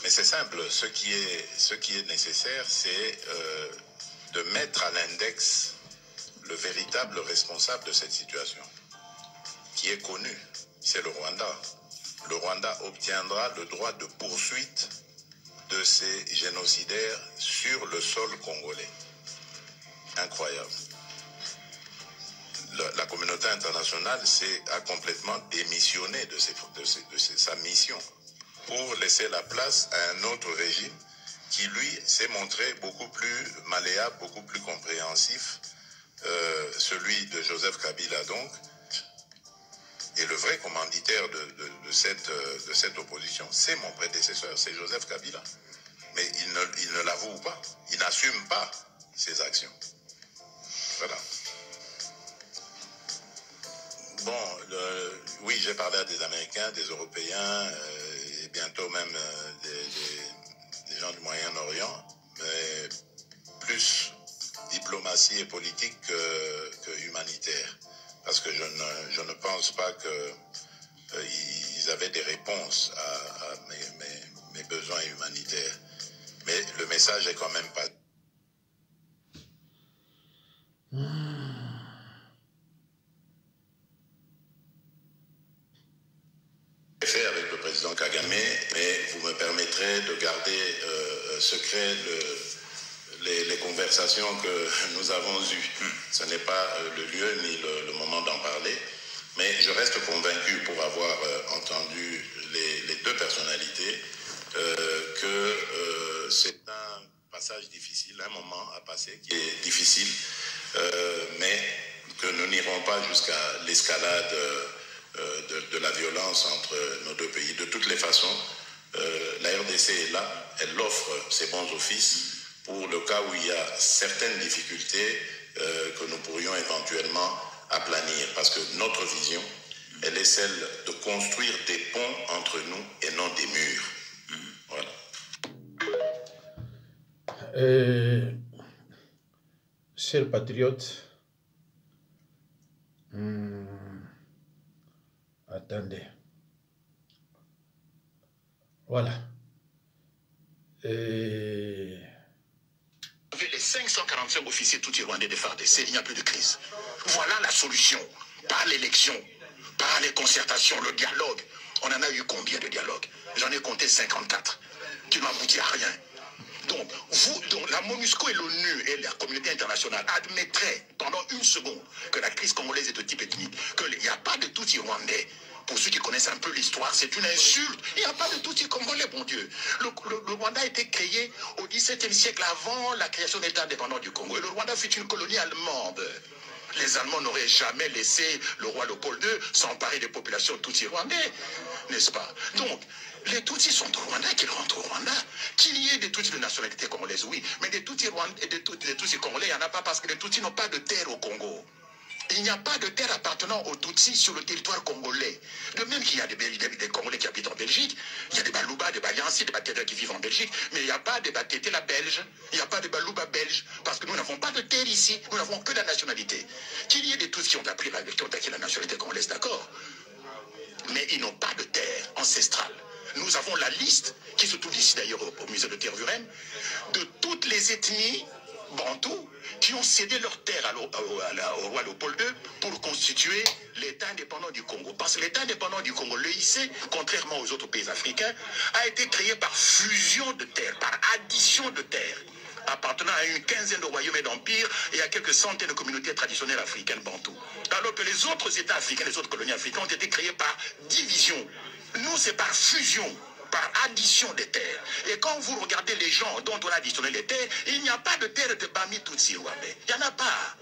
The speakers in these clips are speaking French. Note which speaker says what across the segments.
Speaker 1: Mais c'est simple, ce qui est nécessaire, c'est de mettre à l'index le véritable responsable de cette situation, qui est connu, c'est le Rwanda. Le Rwanda obtiendra le droit de poursuite de ces génocidaires sur le sol congolais. Incroyable. La communauté internationale a complètement démissionné de sa mission pour laisser la place à un autre régime qui, lui, s'est montré beaucoup plus malléable, beaucoup plus compréhensif, celui de Joseph Kabila, donc, et le vrai commanditaire de cette opposition, c'est mon prédécesseur, c'est Joseph Kabila. Mais il ne l'avoue pas, il n'assume pas ses actions. Voilà. Bon, oui, j'ai parlé à des Américains, des Européens, et bientôt même des gens du Moyen-Orient, mais plus diplomatie et politique que humanitaire. Parce que je ne pense pas qu'ils avaient des réponses à mes besoins humanitaires. Mais le message est quand même pas... Fait avec le président Kagame, mais vous me permettrez de garder secret les conversations que nous avons eues. Ce n'est pas le lieu ni le moment d'en parler, mais je reste convaincu, pour avoir entendu les deux personnalités, que c'est un passage difficile, un moment à passer qui est difficile, mais que nous n'irons pas jusqu'à l'escalade de la violence entre nos deux pays. De toutes les façons, la RDC est là, elle offre ses bons offices pour le cas où il y a certaines difficultés que nous pourrions éventuellement aplanir, parce que notre vision, elle est celle de construire des ponts entre nous et non des murs. Voilà.
Speaker 2: Chers patriotes, attendez. Voilà.
Speaker 3: Les 545 officiers tout rwandais de FARDC, il n'y a plus de crise. Voilà la solution. Par l'élection, par les concertations, le dialogue. On en a eu combien de dialogues? J'en ai compté 54, qui n'ont abouti à rien. Donc, la MONUSCO et l'ONU et la communauté internationale admettraient pendant une seconde que la crise congolaise est de type ethnique, qu'il n'y a pas de Tutsi rwandais. Pour ceux qui connaissent un peu l'histoire, c'est une insulte. Il n'y a pas de Tutsi congolais, bon Dieu. Le Rwanda a été créé au XVIIe siècle avant la création de l'État indépendant du Congo. Et le Rwanda fut une colonie allemande. Les Allemands n'auraient jamais laissé le roi Léopold II s'emparer des populations Tutsi rwandais, n'est-ce pas? Donc, les Tutsis sont au Rwanda, qu'ils rentrent au Rwanda. Qu'il y ait des Tutsis de nationalité congolaise, oui. Mais des Tutsis rwandais et des Tutsis congolais, il n'y en a pas parce que les Tutsis n'ont pas de terre au Congo. Il n'y a pas de terre appartenant aux Tutsis sur le territoire congolais. De même qu'il y a des Congolais qui habitent en Belgique, il y a des Balouba, des Baliansi, des Batéta qui vivent en Belgique, mais il n'y a pas de Batéta belge, il n'y a pas de Balouba belge, parce que nous n'avons pas de terre ici, nous n'avons que la nationalité. Qu'il y ait des Tutsis qui ont acquis la nationalité congolaise, d'accord, mais ils n'ont pas de terre ancestrale. Nous avons la liste, qui se trouve ici d'ailleurs au musée de Tervuren, de toutes les ethnies bantous qui ont cédé leur terre au roi Léopold II pour constituer l'État indépendant du Congo. Parce que l'État indépendant du Congo, l'EIC, contrairement aux autres pays africains, a été créé par fusion de terres, par addition de terres, appartenant à une quinzaine de royaumes et d'empires et à quelques centaines de communautés traditionnelles africaines bantous. Alors que les autres États africains, les autres colonies africaines ont été créés par division. Nous, c'est par fusion, par addition des terres. Et quand vous regardez les gens dont on a additionné les terres, il n'y a pas de terre de Bami Tutsi rwandais. Il n'y en a pas.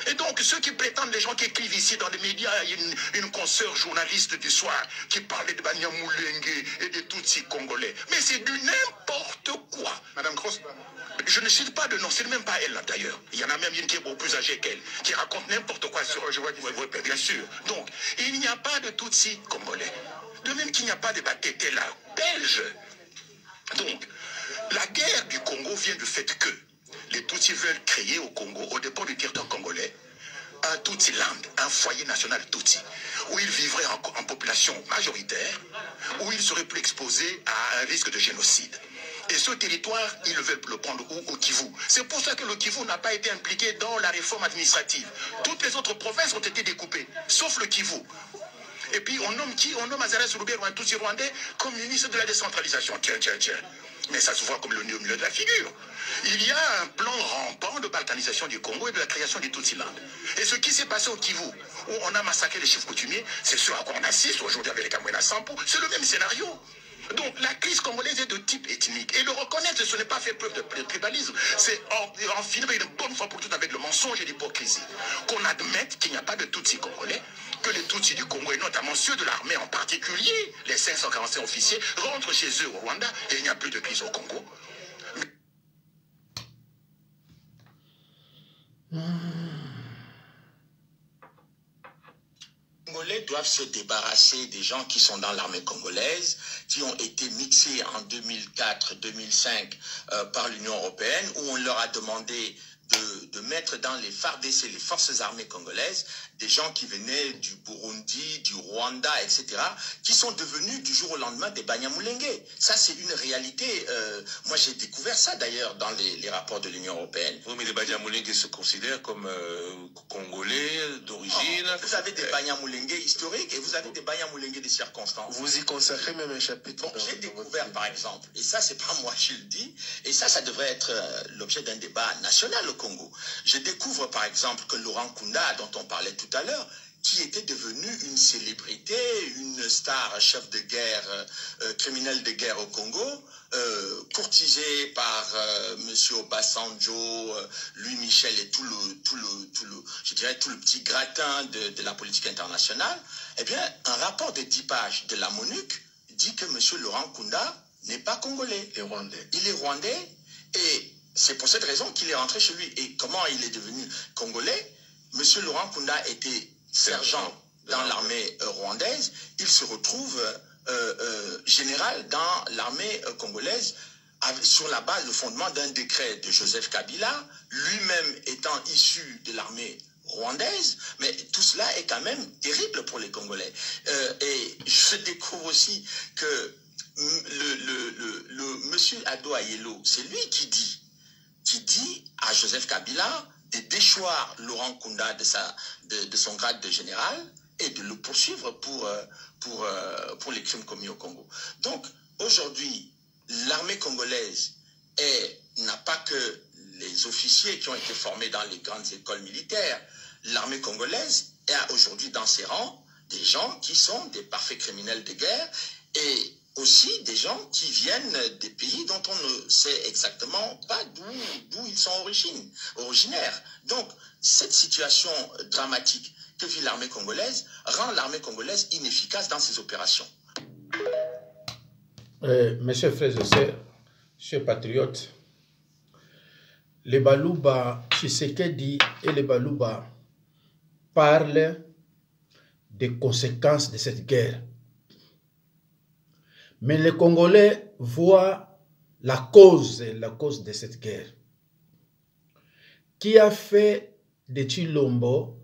Speaker 3: Et donc, ceux qui prétendent, les gens qui écrivent ici dans les médias, il y a une consoeur journaliste du soir qui parlait de Banyamulenge et de Tutsi congolais. Mais c'est du n'importe quoi. Madame Cross, je ne cite pas de nom, c'est même pas elle là d'ailleurs. Il y en a même une qui est beaucoup plus âgée qu'elle, qui raconte n'importe quoi sur eux. Je vois bien sûr. Donc, il n'y a pas de Tutsi congolais. De même qu'il n'y a pas de Batété là, belge. Donc, la guerre du Congo vient du fait que les Tutsis veulent créer au Congo, au départ du territoire congolais, un Tutsi-land, un foyer national Tutsi, où ils vivraient en population majoritaire, où ils seraient plus exposés à un risque de génocide. Et ce territoire, ils veulent le prendre au Kivu. C'est pour ça que le Kivu n'a pas été impliqué dans la réforme administrative. Toutes les autres provinces ont été découpées, sauf le Kivu. Et puis on nomme qui? On nomme Azarès Roubert, un Tutsi rwandais, comme ministre de la décentralisation. Tiens. Mais ça se voit comme le nez au milieu de la figure. Il y a un plan rampant de balkanisation du Congo et de la création du Tutsi-land. Et ce qui s'est passé au Kivu, où on a massacré les chefs coutumiers, c'est ce à quoi on assiste aujourd'hui avec les Kamwena Sampo. C'est le même scénario. Donc la crise congolaise est de type ethnique. Et le reconnaître, ce n'est pas faire preuve de tribalisme. C'est en finir une bonne fois pour toutes avec le mensonge et l'hypocrisie. Qu'on admette qu'il n'y a pas de Tutsi congolais, que les Tutsis du Congo, et notamment ceux de l'armée en particulier, les 545 officiers, rentrent chez eux au Rwanda et il n'y a plus de crise au Congo. Les Congolais doivent se débarrasser des gens qui sont dans l'armée congolaise, qui ont été mixés en 2004-2005 par l'Union européenne, où on leur a demandé de mettre dans les FARDC, les forces armées congolaises, des gens qui venaient du Burundi, du Rwanda, etc., qui sont devenus du jour au lendemain des Banyamulenge. Ça, c'est une réalité. Moi, j'ai découvert ça, d'ailleurs, dans les rapports de l'Union européenne.
Speaker 4: Oui, mais les Banyamulenge se considèrent comme congolais d'origine.
Speaker 3: Vous avez des Banyamulenge historiques et vous avez des Banyamulenge de circonstances.
Speaker 4: Vous y consacrez même un chapitre.
Speaker 3: Bon, j'ai découvert, par exemple, et ça, c'est pas moi qui le dis, et ça devrait être l'objet d'un débat national au Congo. Je découvre, par exemple, que Laurent Kunda, dont on parlait tout à l'heure, qui était devenu une célébrité, une star, chef de guerre, criminel de guerre au Congo, courtisé par M. Obasanjo, Louis Michel et tout le petit gratin de la politique internationale, eh bien, un rapport de 10 pages de la MONUC dit que M. Laurent Kunda n'est pas congolais. Il est rwandais et c'est pour cette raison qu'il est rentré chez lui. Et comment il est devenu congolais? M. Laurent Kunda était sergent dans l'armée rwandaise. Il se retrouve général dans l'armée congolaise sur la base, le fondement d'un décret de Joseph Kabila, lui-même étant issu de l'armée rwandaise. Mais tout cela est quand même terrible pour les Congolais. Et je découvre aussi que le monsieur Ado Ayelo, c'est lui qui dit à Joseph Kabila de déchoir Laurent Kunda de son grade de général et de le poursuivre pour les crimes commis au Congo. Donc, aujourd'hui, l'armée congolaise n'a pas que les officiers qui ont été formés dans les grandes écoles militaires. L'armée congolaise a aujourd'hui dans ses rangs des gens qui sont des parfaits criminels de guerre et aussi des gens qui viennent des pays dont on ne sait exactement pas d'où ils sont originaires. Donc, cette situation dramatique que vit l'armée congolaise rend l'armée congolaise inefficace dans ses opérations.
Speaker 2: Mes chers frères et sœurs, chers patriotes, les Balouba Tshisekedi et les Balouba parlent des conséquences de cette guerre. Mais les Congolais voient la cause de cette guerre. Qui a fait de Tshilombo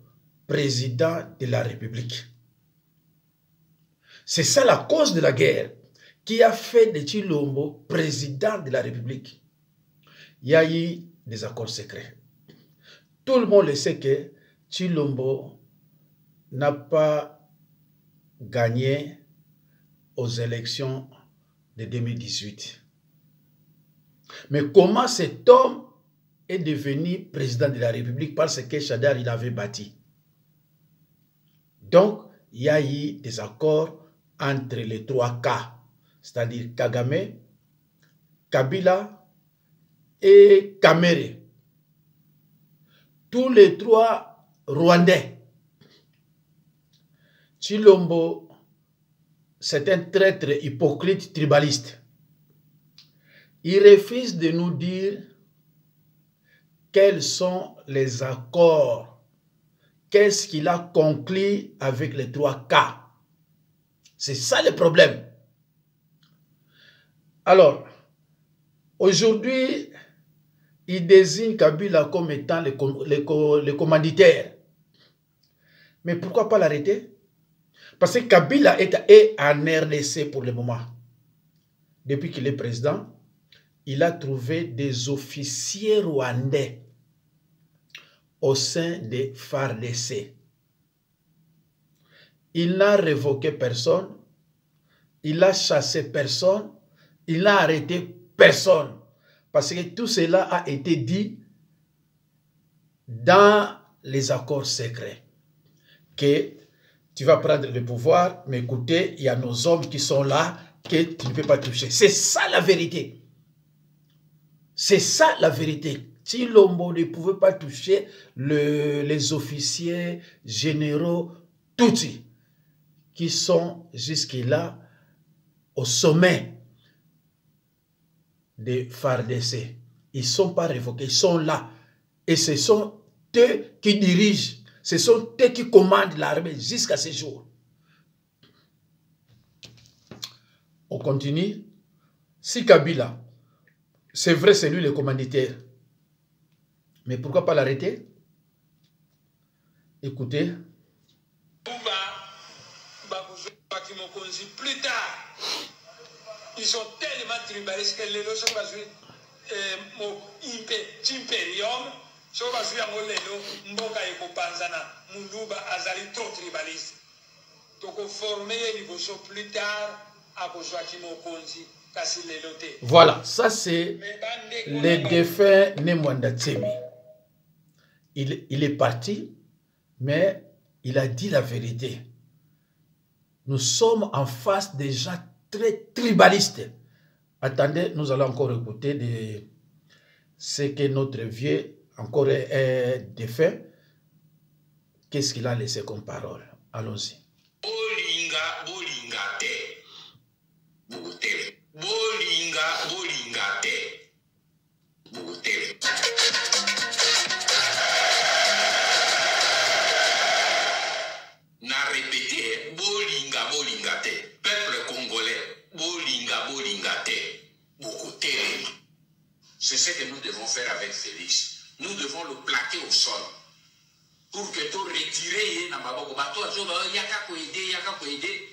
Speaker 2: président de la République? C'est ça la cause de la guerre. Qui a fait de Tshilombo président de la République? Il y a eu des accords secrets. Tout le monde le sait que Tshilombo n'a pas gagné aux élections de 2018. Mais comment cet homme est devenu président de la République? Parce que Chadar, il avait bâti. Donc, il y a eu des accords entre les 3 cas, c'est-à-dire Kagame, Kabila et Kamere. Tous les 3 Rwandais. Tshilombo, c'est un traître hypocrite tribaliste. Il refuse de nous dire quels sont les accords, qu'est-ce qu'il a conclu avec les 3 cas. C'est ça le problème. Alors, aujourd'hui, il désigne Kabila comme étant le commanditaire. Mais pourquoi pas l'arrêter? Parce que Kabila est en RDC pour le moment. Depuis qu'il est président, il a trouvé des officiers rwandais au sein des FARDC. Il n'a révoqué personne, il n'a chassé personne, il n'a arrêté personne. Parce que tout cela a été dit dans les accords secrets. Que tu vas prendre le pouvoir, mais écoutez, il y a nos hommes qui sont là, que tu ne peux pas toucher. C'est ça la vérité. C'est ça la vérité. Tshilombo ne pouvait pas toucher les officiers généraux Tutsi qui sont jusque-là au sommet des FARDC. Ils ne sont pas révoqués, ils sont là. Et ce sont eux qui dirigent, ce sont eux qui commandent l'armée jusqu'à ce jour. On continue. Si Kabila, c'est vrai, c'est lui le commanditaire, mais pourquoi pas l'arrêter? Écoutez.
Speaker 5: Plus tard, ils sont tellement tribalistes que les gens sont impérium, sont trop tribalistes. Donc, former plus tard,
Speaker 2: voilà, ça c'est le défunt Nemwanda Tsemi. Il est parti, mais il a dit la vérité. Nous sommes en face des gens très tribalistes. Attendez, nous allons encore écouter de ce que notre vieux, encore est défunt, qu'est-ce qu'il a laissé comme parole. Allons-y.
Speaker 3: N'a répété bolinga bolinga te. Peuple congolais bolinga bolinga te. Beaucoup téléma. C'est ce que nous devons faire avec Félix. Nous devons le plaquer au sol pour que tu retires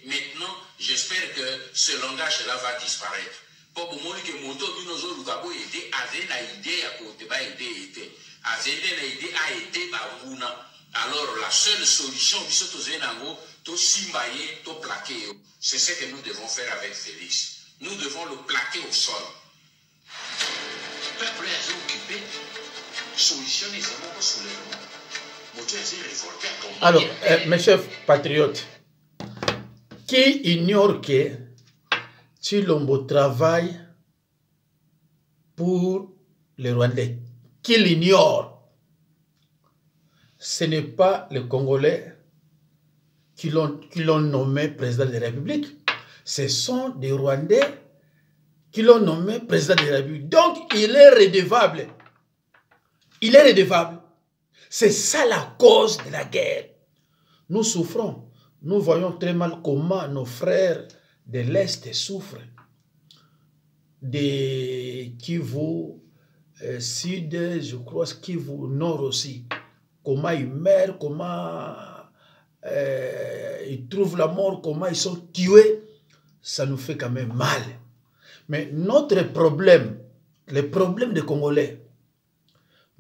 Speaker 3: maintenant, j'espère que ce langage-là va disparaître. Pour que moto binozo lugabo aider avec la idée à côté ba aider était avec la idée a été bavuna. Alors la seule solution c'est ce que nous devons faire avec Félix. Nous devons le plaquer au sol. Le peuple est occupé. Solutionner les soulèvement.
Speaker 2: Alors, mes chefs patriotes, qui ignore que Tshilombo travaille pour les Rwandais, qui l'ignore, ce n'est pas les Congolais qui l'ont nommé président de la République, ce sont des Rwandais qui l'ont nommé président de la République. Donc, il est redevable. Il est redevable. C'est ça la cause de la guerre. Nous souffrons. Nous voyons très mal comment nos frères de l'Est souffrent. Des Kivu Sud, je crois, Kivu Nord aussi. Comment ils meurent, comment ils trouvent la mort, comment ils sont tués. Ça nous fait quand même mal. Mais notre problème, le problème des Congolais,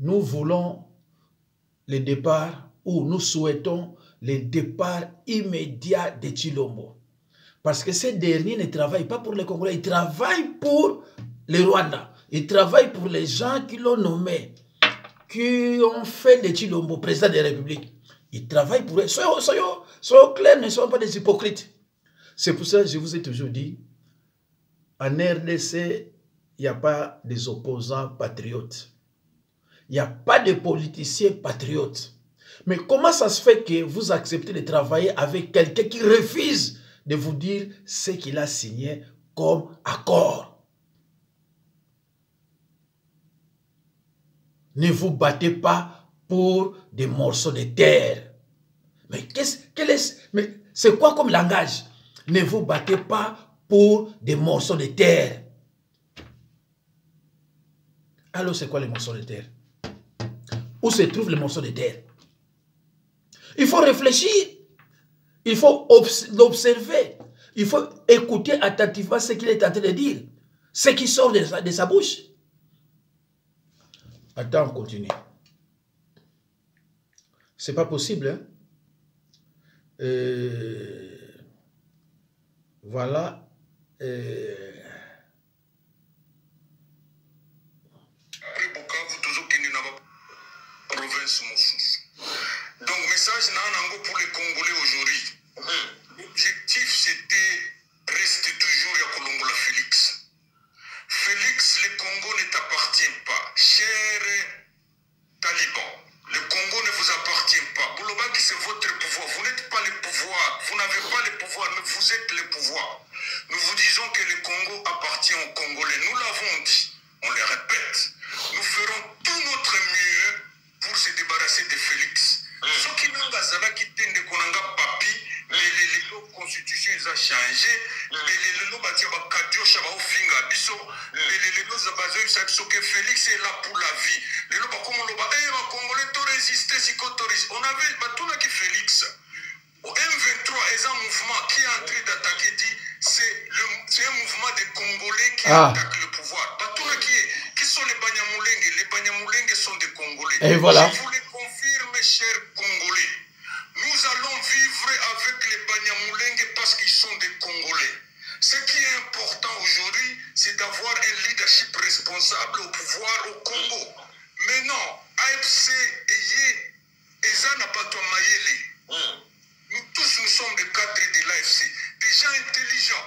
Speaker 2: nous voulons le départ, ou nous souhaitons le départ immédiat de Tshilombo. Parce que ces derniers ne travaillent pas pour les Congolais, ils travaillent pour les Rwandais. Ils travaillent pour les gens qui l'ont nommé, qui ont fait de Tshilombo président de la République. Ils travaillent pour eux. Soyons clairs, ne soyons pas des hypocrites. C'est pour ça que je vous ai toujours dit, en RDC, il n'y a pas des opposants patriotes. Il n'y a pas de politiciens patriotes. Mais comment ça se fait que vous acceptez de travailler avec quelqu'un qui refuse de vous dire ce qu'il a signé comme accord? Ne vous battez pas pour des morceaux de terre. Mais c'est quoi comme langage? Ne vous battez pas pour des morceaux de terre. Alors c'est quoi les morceaux de terre? Où se trouvent les morceaux de terre? Il faut réfléchir. Il faut l'observer. Il faut écouter attentivement ce qu'il est en train de dire. Ce qui sort de sa bouche. Attends, on continue. C'est pas possible, hein? Voilà.
Speaker 3: Donc, message pour les Congolais aujourd'hui. L'objectif, c'était rester toujours à Kolongola Félix. Félix, le Congo ne t'appartient pas. Cher talibans, le Congo ne vous appartient pas. Boulobaki, c'est votre pouvoir. Vous n'êtes pas le pouvoir. Vous n'avez pas le pouvoir, mais vous êtes le pouvoir. Nous vous disons que le Congo appartient aux Congolais. Nous l'avons dit. On le répète. Nous ferons tout notre mieux pour se débarrasser de Félix. Ce qui nous a dit qu'on a papi, les constitutions ont changé, les Félix est là pour la vie. Les Congolais ont résisté, on avait tout là qui Félix. Au M23, est un mouvement qui est en train d'attaquer, dit c'est un mouvement des Congolais qui attaquent le pouvoir. Qui sont les Banyamulenge? Les Banyamulenge sont des Congolais.
Speaker 2: Et voilà.
Speaker 3: Je vous le confirme, chers Congolais. Nous allons vivre avec les Banyamulenge parce qu'ils sont des Congolais. Ce qui est important aujourd'hui, c'est d'avoir un leadership responsable au pouvoir au Congo. Mais non, AFC et ça n'a pas de Mayele. Nous tous, nous sommes des cadres de l'AFC, des gens intelligents.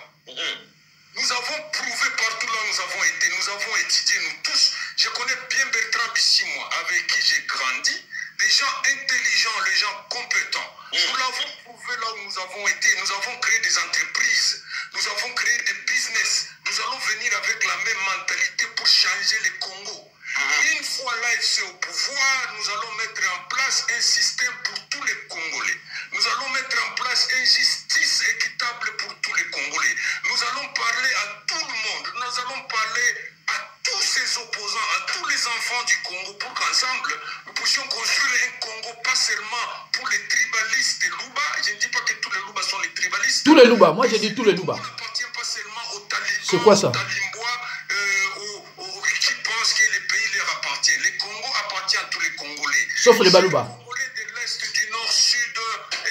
Speaker 3: Nous avons prouvé partout là où nous avons été, nous avons étudié, nous tous. Je connais bien Bertrand Bissimo, avec qui j'ai grandi. Des gens intelligents, les gens compétents. Nous l'avons prouvé là où nous avons été. Nous avons créé des entreprises. Nous avons créé des business. Nous allons venir avec la même mentalité pour changer le Congo. Une fois l'AFC au pouvoir, nous allons mettre en place un système pour tous les Congolais. Nous allons mettre en place une justice équitable pour tous les Congolais. Nous allons parler à tout le monde. Nous allons parler à tous ces opposants, à tous les enfants du Congo, pour qu'ensemble, nous puissions construire un Congo, pas seulement pour les tribalistes et Luba. Je ne dis pas que tous les Luba sont les tribalistes.
Speaker 2: Tous les Luba, moi j'ai dit tous les Luba.
Speaker 3: On n'appartient pas seulement aux talibans,
Speaker 2: c'est quoi ça?
Speaker 3: aux talimbois, qui pensent que les pays leur appartiennent. Le Congo appartient à tous les Congolais.
Speaker 2: Sauf les Baluba.
Speaker 3: Les Congolais de l'Est, du Nord, Sud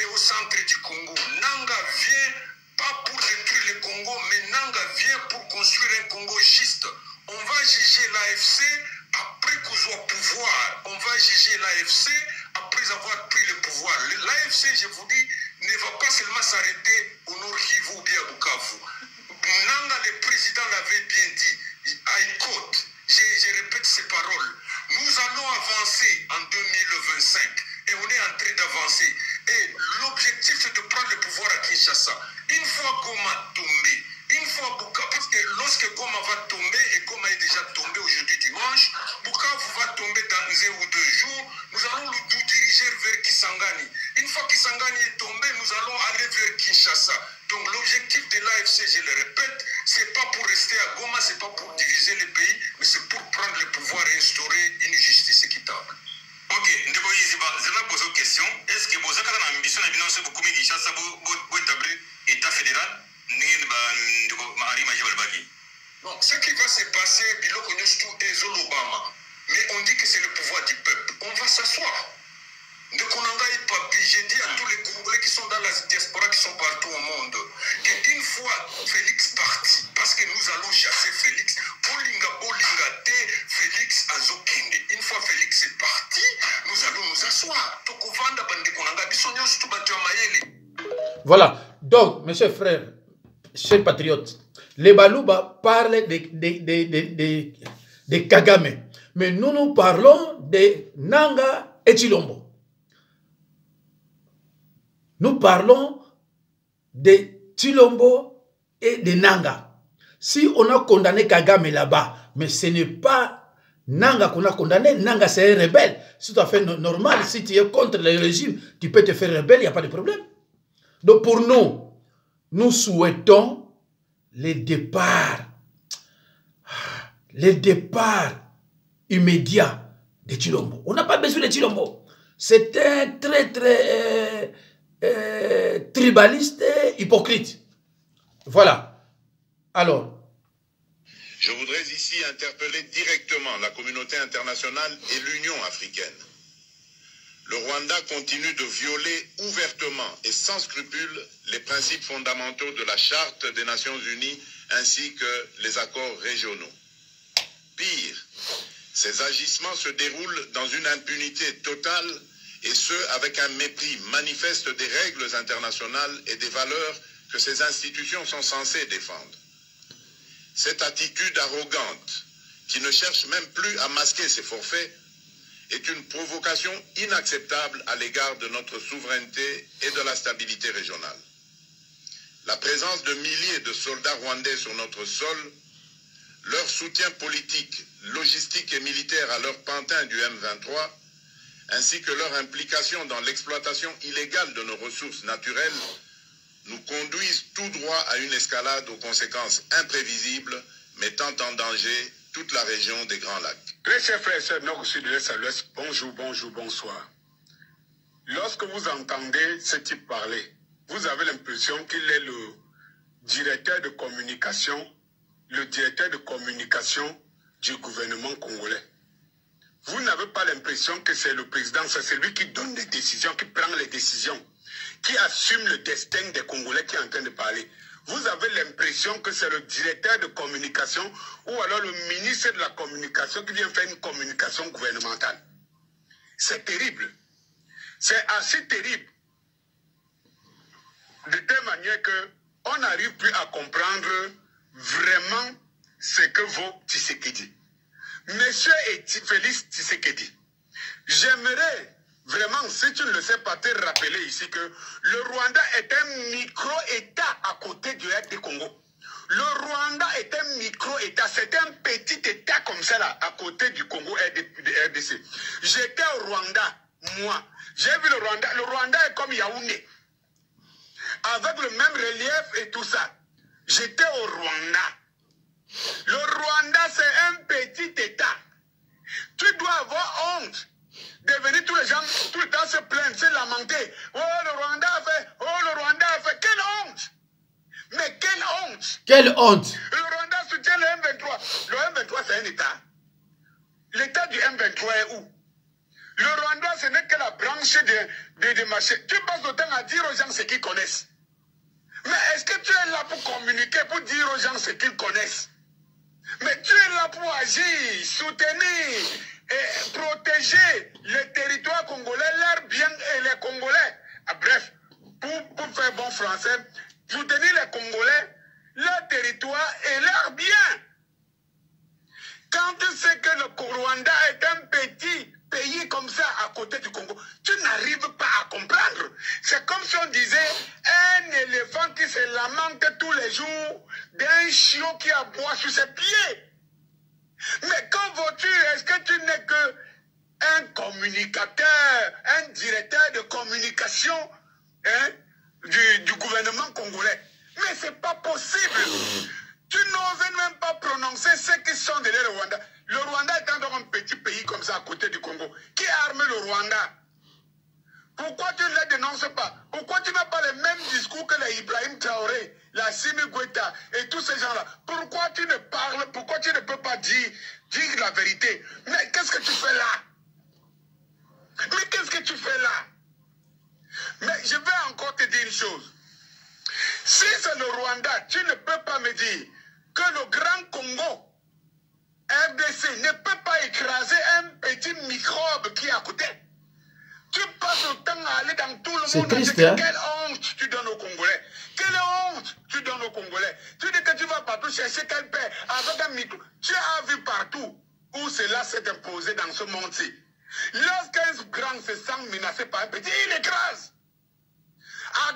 Speaker 3: et au centre du Congo. Nanga vient pas pour détruire le Congo, mais Nanga vient pour construire un Congo juste. On va juger l'AFC après qu'on soit au pouvoir. On va juger l'AFC après avoir pris le pouvoir. L'AFC, je vous dis, ne va pas seulement s'arrêter au Nord Kivu ou bien à Bukavu. Nanga, le président l'avait bien dit. I quote, je répète ces paroles. Nous allons avancer en 2025 et on est en train d'avancer. Et l'objectif, c'est de prendre le pouvoir à Kinshasa. Une fois Goma tombé, une fois Bukavu, parce que lorsque Goma va tomber, et Goma est déjà tombé aujourd'hui dimanche, Bukavu va tomber dans 1 ou 2 jours, nous allons nous diriger vers Kisangani. Une fois Kisangani est tombé, nous allons aller vers Kinshasa. Donc l'objectif de l'AFC, je le répète, c'est pas pour rester à Goma, c'est pas pour diviser le pays, mais c'est pour prendre le pouvoir et instaurer une justice équitable. Ok, Ndebo Yiziba, je vais poser une question. Est-ce que vous avez une ambition de financer beaucoup de Kinshasa pour établir l'État fédéral? Donc, ce qui va se passer, mais on dit que c'est le pouvoir du peuple. On va s'asseoir. J'ai dit à tous les Congolais qui sont dans la diaspora, qui sont partout au monde, qu'une fois Félix parti, parce que nous allons chasser Félix, Félix Azokende. Une fois Félix est parti, nous allons nous asseoir.
Speaker 2: Voilà. Donc, mes chers frères, chers patriotes, les Baluba parlent de Kagame. Mais nous parlons de Nanga et Chilombo. Nous parlons de Chilombo et de Nanga. Si on a condamné Kagame là-bas, mais ce n'est pas Nanga qu'on a condamné. Nanga, c'est un rebelle. C'est tout à fait normal. Si tu es contre le régime, tu peux te faire rebelle, il n'y a pas de problème. Donc pour nous, nous souhaitons le départ immédiat de Chilombo. On n'a pas besoin de Chilombo. C'était très, tribaliste et hypocrite. Voilà. Alors.
Speaker 1: Je voudrais ici interpeller directement la communauté internationale et l'Union africaine. Le Rwanda continue de violer ouvertement et sans scrupule les principes fondamentaux de la Charte des Nations Unies ainsi que les accords régionaux. Pire, ces agissements se déroulent dans une impunité totale et ce, avec un mépris manifeste des règles internationales et des valeurs que ces institutions sont censées défendre. Cette attitude arrogante, qui ne cherche même plus à masquer ses forfaits, est une provocation inacceptable à l'égard de notre souveraineté et de la stabilité régionale. La présence de milliers de soldats rwandais sur notre sol, leur soutien politique, logistique et militaire à leur pantin du M23, ainsi que leur implication dans l'exploitation illégale de nos ressources naturelles, nous conduisent tout droit à une escalade aux conséquences imprévisibles, mettant en danger toute la région des Grands Lacs.
Speaker 6: Très chers frères et sœurs, nord, sud, de l'est à l'ouest, bonjour, bonjour, bonsoir. Lorsque vous entendez ce type parler, vous avez l'impression qu'il est le directeur de communication du gouvernement congolais. Vous n'avez pas l'impression que c'est le président, c'est lui qui donne les décisions, qui prend les décisions, qui assume le destin des Congolais qui est en train de parler. Vous avez l'impression que c'est le directeur de communication ou alors le ministre de la communication qui vient faire une communication gouvernementale. C'est terrible. C'est assez terrible. De telle manière qu'on n'arrive plus à comprendre vraiment ce que vaut Tshisekedi. Monsieur Félix Tshisekedi, j'aimerais vraiment, si tu ne le sais pas, te rappeler ici que le Rwanda est un micro-État à côté du RD Congo. Le Rwanda est un micro-État, c'est un petit État comme ça là, à côté du Congo RDC. J'étais au Rwanda, moi. J'ai vu le Rwanda. Le Rwanda est comme Yaoundé, avec le même relief et tout ça. J'étais au Rwanda. Le Rwanda, c'est un petit État. Tu dois avoir honte de venir tous les gens, tout le temps se plaindre, se lamenter. Oh, le Rwanda a fait, oh, le Rwanda a fait. Quelle honte! Mais quelle honte!
Speaker 2: Quelle honte!
Speaker 6: Le Rwanda soutient le M23. Le M23, c'est un État. L'État du M23 est où? Le Rwanda, ce n'est que la branche de marché. Tu passes le temps à dire aux gens ce qu'ils connaissent. Mais est-ce que tu es là pour communiquer, pour dire aux gens ce qu'ils connaissent? Mais tu es là pour agir, soutenir et protéger les territoires congolais, leurs biens et les Congolais. Ah, bref, pour faire bon français, soutenir les Congolais, leurs territoires et leurs biens. Quand tu sais que le Rwanda est un petit pays comme ça à côté du Congo, tu n'arrives pas à comprendre. C'est comme si on disait un éléphant qui se lamente tous les jours d'un chiot qui aboie sur ses pieds. Mais quand vas-tu, est-ce que tu n'es que un communicateur, un directeur de communication du gouvernement congolais? Mais ce n'est pas possible. Tu n'oses même pas prononcer ceux qui sont derrière le Rwanda. Le Rwanda est un petit pays comme ça à côté du Congo. Qui a armé le Rwanda? Pourquoi tu ne les dénonces pas? Pourquoi tu n'as pas le même discours que les Ibrahim Traoré, la Simi Goïta et tous ces gens-là? Pourquoi tu ne parles, pourquoi tu ne peux pas dire la vérité? Mais qu'est-ce que tu fais là? Mais qu'est-ce que tu fais là? Mais je vais encore te dire une chose. Si c'est le Rwanda, tu ne peux pas me dire que le Grand Congo, RDC, ne peut pas écraser un petit microbe qui est à côté. Tu passes le temps à aller dans tout le monde.
Speaker 2: Triste, hein?
Speaker 6: Quelle honte tu donnes aux Congolais? Quelle honte tu donnes aux Congolais? Tu dis que tu vas partout chercher quel paix avec un micro. Tu as vu partout où cela s'est imposé dans ce monde-ci. Lorsqu'un grand se sent menacé par un petit, il écrase.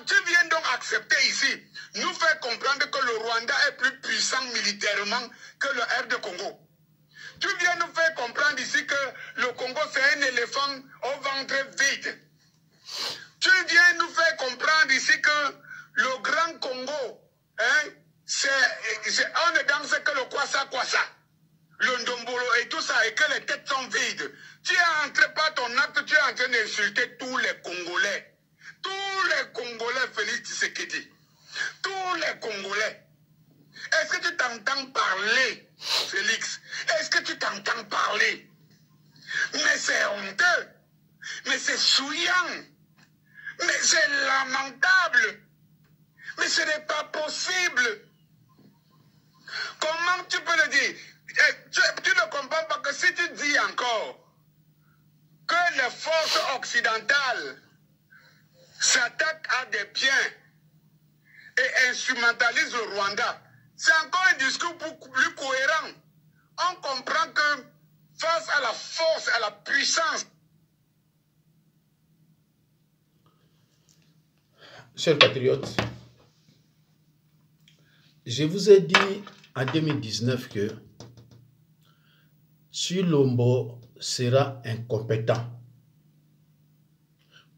Speaker 6: Tu viens donc accepter ici, nous faire comprendre que le Rwanda est plus puissant militairement que le RD Congo. Tu viens nous faire comprendre ici que le Congo c'est un éléphant au ventre vide. Tu viens nous faire comprendre ici que le Grand Congo, on ne danse que le kwasa. le Ndombolo et tout ça, et que les têtes sont vides. Tu es entré par ton acte, tu es en train d'insulter tous les Congolais. Tous les Congolais, Félix Tshisekedi. Tous les Congolais. Est-ce que tu t'entends parler, Félix? Est-ce que tu t'entends parler? Mais c'est honteux. Mais c'est souillant. Mais c'est lamentable. Mais ce n'est pas possible. Comment tu peux le dire? Tu ne comprends pas que si tu dis encore que les forces occidentales s'attaquent à des biens et instrumentalisent le Rwanda, c'est encore un discours plus cohérent. On comprend que face à la force, à la puissance.
Speaker 2: Chers patriotes, je vous ai dit en 2019 que Tshilombo sera incompétent.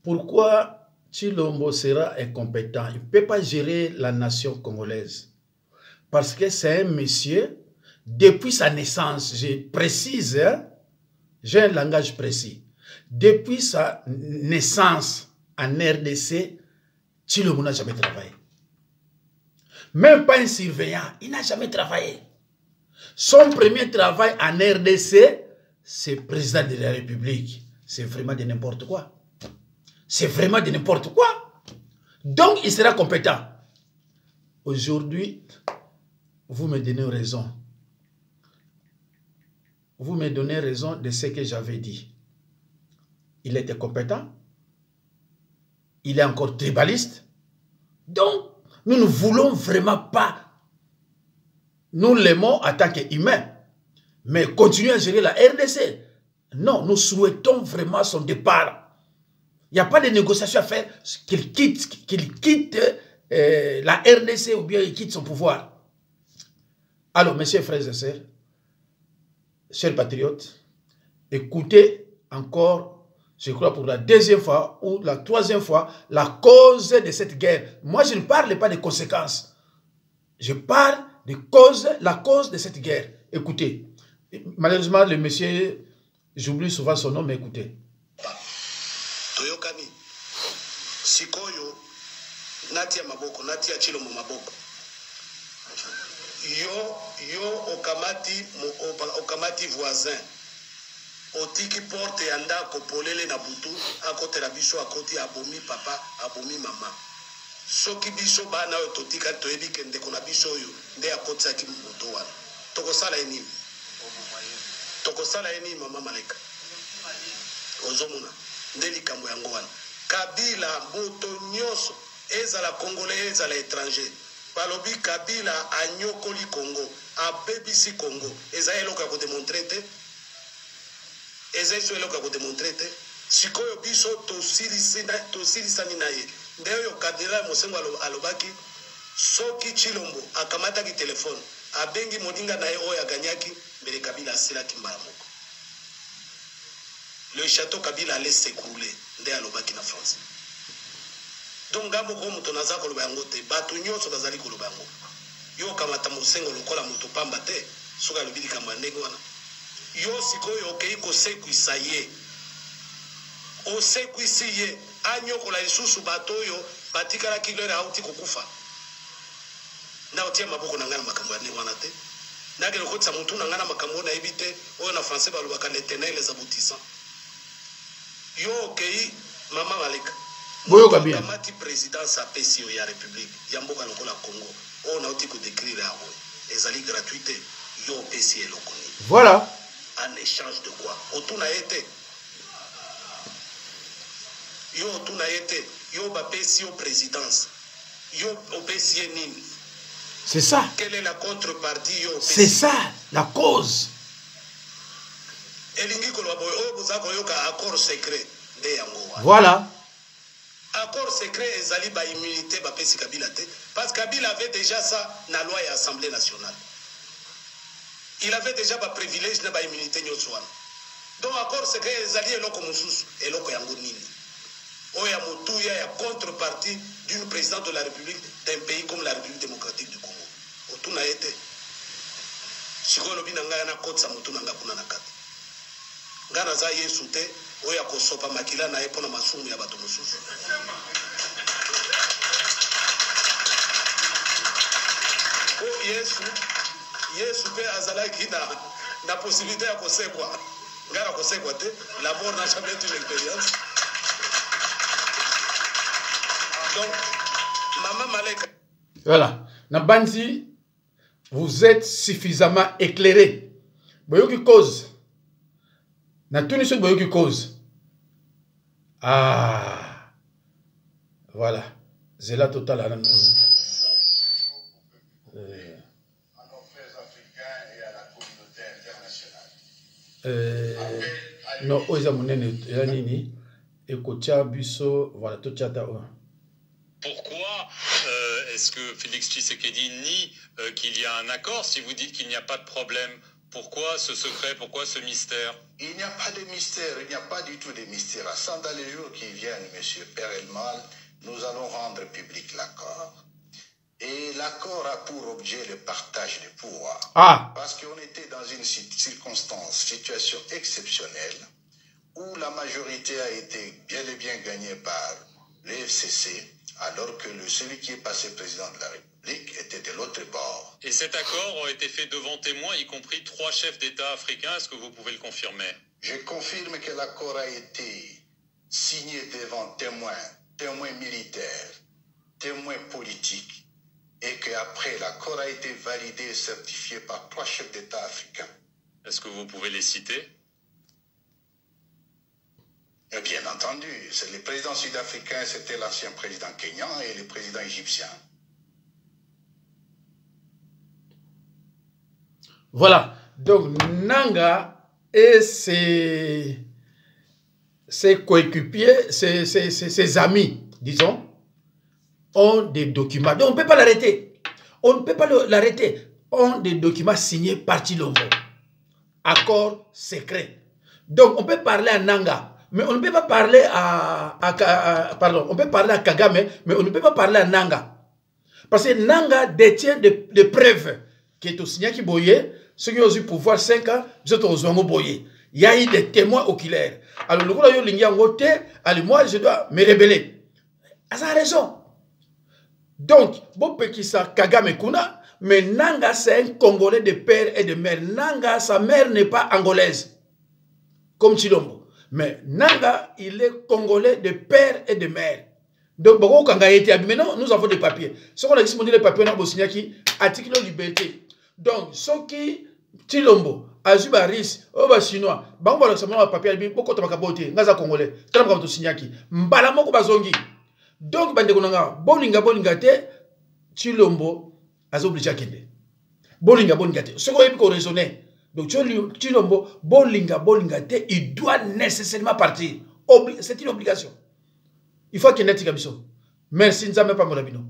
Speaker 2: Pourquoi Tshilombo sera incompétent? Il ne peut pas gérer la nation congolaise. Parce que c'est un monsieur, depuis sa naissance, je précise, hein, j'ai un langage précis. Depuis sa naissance en RDC, Tshilombo n'a jamais travaillé. Même pas un surveillant, il n'a jamais travaillé. Son premier travail en RDC, c'est président de la République. C'est vraiment de n'importe quoi. C'est vraiment de n'importe quoi. Donc, il sera compétent. Aujourd'hui, vous me donnez raison. Vous me donnez raison de ce que j'avais dit. Il était compétent. Il est encore tribaliste. Donc, nous ne voulons vraiment pas, nous l'aimons en tant qu'humain, mais continuer à gérer la RDC. Non, nous souhaitons vraiment son départ. Il n'y a pas de négociation à faire, qu'il quitte la RDC ou bien il quitte son pouvoir. Alors, mes chers frères et sœurs, chers patriotes, écoutez encore, je crois pour la deuxième fois ou la troisième fois, la cause de cette guerre. Moi, je ne parle pas des conséquences. Je parle de la cause de cette guerre. Écoutez, malheureusement, le monsieur, j'oublie souvent son nom, mais écoutez.
Speaker 7: Toyokani, Sikoyo, Natia Maboko, Natia Tshilombo Maboko. Yo, Okamati voisin. Otiki porte yanda kopolele na butu akotela biso akoti abomi papa abomi mama soki biso bana oyo totika toyebi kende kona biso oyo nde akotisaki moto wana tokosala eni mama Maleka ozomona nde likambo yango wana Kabila moto nyonso ezala congolais ezala étranger balobi Kabila anyokoli Congo abebisi Congo eza eloko ya kodemontre te ezeso eloko ya kodemontre te sikoyo biso tosilisani na ye nde oyo kardinal Mosengo alobaki soki Tshilombo akamataki telefone abengi moninga na ye oyo aganyaki mbele Kabila asilaki mbala moko le château Kabila allait s'écrouler nde alobaki na France. Donc ngambo ko muto naza koloba yango te bato nyonso bazali koloba yango yo kamata Mosengo lokola moto pamba te soka alobi likambo ndenge wana yo sikoyo okei kosekwisa ye osekwisi ye anyokola lisusu bato oyo batikalaki lelo auti kokufa na otia maboko na ngana makambo ya ndenge wana te nakele kotisa mutu na ngana makambo na yebi te oyo na français balobaka l'éternel les aboutissants yo okei mama Maleka
Speaker 2: boyoka bien
Speaker 7: kamati présidence apesi ya république ya mboka lokola Congo oyo na oti ko décrire yango ezali gratuité yo opesi eloko ni
Speaker 2: voilà.
Speaker 7: En échange de quoi? Otuna été. Yo otuna été. Yo bapesi au présidence. Yo opesi nini?
Speaker 2: C'est ça.
Speaker 7: Quelle est la contrepartie yo?
Speaker 2: C'est ça, la cause.
Speaker 7: Elingi koloba boy o bozako yoka accord secret de yango.
Speaker 2: Voilà.
Speaker 7: Accord secret ezali ba immunité bapesi Kabila te parce que Kabila avait déjà ça na loi et Assemblée nationale. Il avait déjà pas privilège na ba immunité nyoswana. Donc accord secret ezali eloko mususu eloko yango nini. Oya motuya ya contrepartie d'une présidente de la République d'un pays comme la République démocratique du Congo. Otuna été sikoyo lobi na ngai na kotisa motu na ngai kuna na kati ngai naza yesu te oyo akosopa makila na ye mpona masumu ya bato mosusu yesu mpe azalaki na possibilité ya kosekwa ngai na kosekwa te la mort n'a jamais été une expérience donc maman Maleka
Speaker 2: voilà na bandi vous êtes suffisamment éclairé boyoki cause na tuni so boyoki cause voilà zela total à nos
Speaker 3: frères africains et à la communauté internationale.
Speaker 2: Non oza monene ya nini ekotia biso voilà totiata
Speaker 8: Pourquoi est-ce que Félix Tshisekedi nie qu'il y a un accord si vous dites qu'il n'y a pas de problème? Pourquoi ce secret? Pourquoi ce mystère?
Speaker 3: Il n'y a pas de mystère, il n'y a pas du tout de mystère. Dans les jours qui viennent, M. Perelman, nous allons rendre public l'accord. Et l'accord a pour objet le partage des pouvoirs. Parce qu'on était dans une situation exceptionnelle où la majorité a été bien et bien gagnée par le FCC, alors que celui qui est passé président de la République était de l'autre bord.
Speaker 8: Et cet accord a été fait devant témoins, y compris 3 chefs d'État africains. Est-ce que vous pouvez le confirmer?
Speaker 3: Je confirme que l'accord a été signé devant témoins militaires, témoins politiques, et qu'après l'accord a été validé et certifié par 3 chefs d'État africains.
Speaker 8: Est-ce que vous pouvez les citer?
Speaker 3: Bien entendu, le président sud-africain, c'était l'ancien président kényan et le président égyptien.
Speaker 2: Voilà, donc Nanga et ses coéquipiers, ses amis, disons, ont des documents. Donc on ne peut pas l'arrêter. On ne peut pas l'arrêter. Ont des documents signés par Tshilombo. Accord secret. Donc on peut parler à Nanga. Mais on ne peut pas parler pardon, on peut parler à Kagame, mais on ne peut pas parler à Nanga. Parce que Nanga détient des preuves qui est au signal qui boyait, ceux qui ont eu pouvoir 5 ans, ils ont aux boyé. Il y a eu des témoins oculaires. Alors, le gouvernement, moi, je dois me rebeller. Ça a raison. Donc, Bopekisa Kagame Kuna, mais Nanga, c'est un Congolais de père et de mère. Nanga, sa mère n'est pas angolaise, comme Tshilombo. Mais Nanga, il est Congolais de père et de mère. Donc, maintenant, nous avons des papiers. Ce qu'on a dit, les papiers, on a signé qui article de liberté. Donc, ceux qui, Tshilombo, Azubaris, Oba Chinois, Bango, le papier, beaucoup de papiers, Naza Congolais, Trump, on a signé qui, Mbalamoko Bazongi. Donc, Bandekonanga, Bolinga, Tshilombo, Azobli Kende. Bolinga, ce qu'on a pu raisonner. Donc, Tshilombo, Bolinga, il doit nécessairement partir. C'est une obligation. Il faut qu'il y ait un Merci, Nzame Pamolabino.